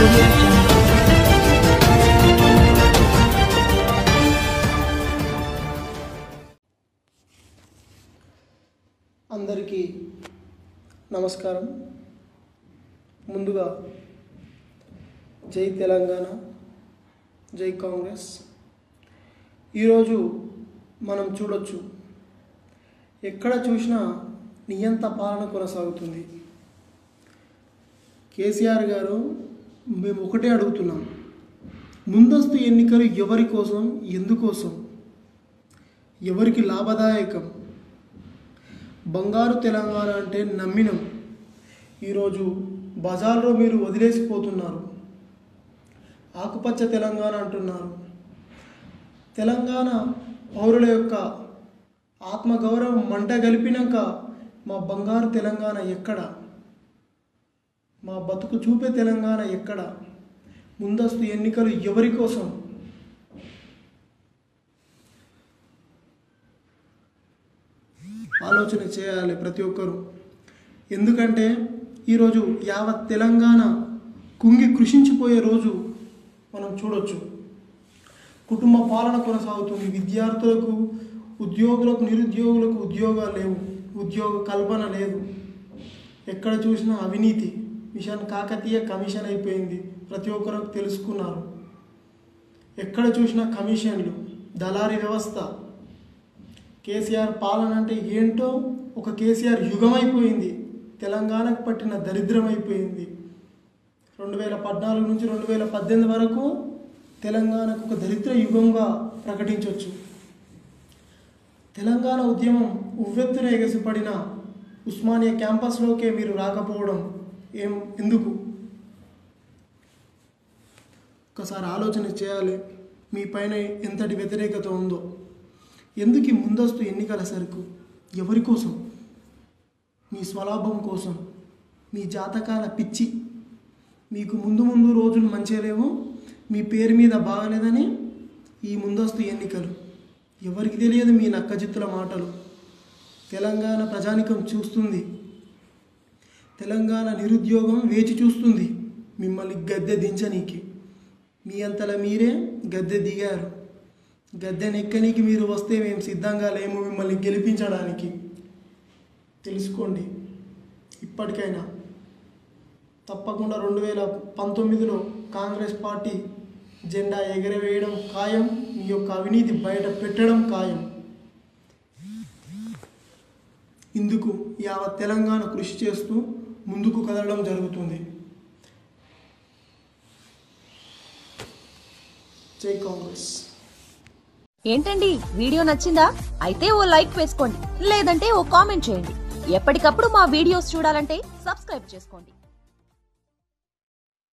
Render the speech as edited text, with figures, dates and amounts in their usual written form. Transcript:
audio jungle. అందరికీ నమస్కారం. ముందుగా జై తెలంగాణ, జై కాంగ్రెస్. ఈరోజు మనం చూడొచ్చు, ఎక్కడ చూసినా నియంత పాలన కొనసాగుతుంది. కేసీఆర్ గారు మేము ఒకటే అడుగుతున్నాం, ముందస్తు ఎన్నికలు ఎవరి కోసం, ఎందుకోసం, ఎవరికి లాభదాయకం? బంగారు తెలంగాణ అంటే నమ్మినం. ఈరోజు బజార్లో మీరు వదిలేసిపోతున్నారు. ఆకుపచ్చ తెలంగాణ అంటున్నారు. తెలంగాణ పౌరుల యొక్క ఆత్మగౌరవం మంట గలిపినాక మా బంగారు తెలంగాణ ఎక్కడ? మా బతుకు చూపే తెలంగాణ ఎక్కడ? ముందస్తు ఎన్నికలు ఎవరి కోసం? ఆలోచన చేయాలి ప్రతి ఒక్కరూ. ఎందుకంటే ఈరోజు యావత్ తెలంగాణ కుంగి కృషించిపోయే రోజు మనం చూడొచ్చు. కుటుంబ పాలన కొనసాగుతుంది. విద్యార్థులకు, ఉద్యోగులకు, నిరుద్యోగులకు ఉద్యోగాలు లేవు, ఉద్యోగ కల్పన లేదు. ఎక్కడ చూసినా అవినీతి. మిషన్ కాకతీయ కమిషన్ అయిపోయింది, ప్రతి ఒక్కరు తెలుసుకున్నారు. ఎక్కడ చూసినా కమిషన్లు, దళారీ వ్యవస్థ. కేసీఆర్ పాలన అంటే ఏంటో ఒక కేసీఆర్ యుగం అయిపోయింది. తెలంగాణకు పట్టిన దరిద్రం అయిపోయింది. 2014 నుంచి 2018 వరకు తెలంగాణకు ఒక దరిద్ర యుగంగా ప్రకటించవచ్చు. తెలంగాణ ఉద్యమం ఉవ్వెత్తున ఎగసిపడిన ఉస్మానియా క్యాంపస్లోకే మీరు రాకపోవడం ఎందుకు? ఒకసారి ఆలోచన చేయాలి. మీ పైన ఎంతటి వ్యతిరేకత ఉందో. ఎందుకు ఈ ముందస్తు ఎన్నికల సరుకు? ఎవరి కోసం? మీ స్వలాభం కోసం, మీ జాతకాల పిచ్చి. మీకు ముందు రోజులు మంచిగా లేవు, మీ పేరు మీద బాగలేదని ఈ ముందస్తు ఎన్నికలు. ఎవరికి తెలియదు మీ నక్కజిత్తుల మాటలు. తెలంగాణ ప్రజానికం చూస్తుంది. తెలంగాణ నిరుద్యోగం వేచి చూస్తుంది మిమ్మల్ని గద్దె దించనీకి. మీ అంతలా మీరే గద్దె దిగారు. గద్దెనెక్కనికి మీరు వస్తే మేము సిద్ధంగా లేము మిమ్మల్ని గెలిపించడానికి. తెలుసుకోండి. ఇప్పటికైనా తప్పకుండా 2019లో కాంగ్రెస్ పార్టీ జెండా ఎగరవేయడం ఖాయం. మీ యొక్క అవినీతి బయట పెట్టడం ఖాయం. ఇందుకు యావత్ తెలంగాణ కృషి చేస్తూ ముందుకు కదలడం జరుగుతుంది. జై కాంగ్రెస్. ఏంటండి, వీడియో నచ్చిందా? అయితే ఓ లైక్ వేసుకోండి, లేదంటే ఓ కామెంట్ చేయండి. ఎప్పటికప్పుడు మా వీడియోస్ చూడాలంటే సబ్స్క్రైబ్ చేసుకోండి.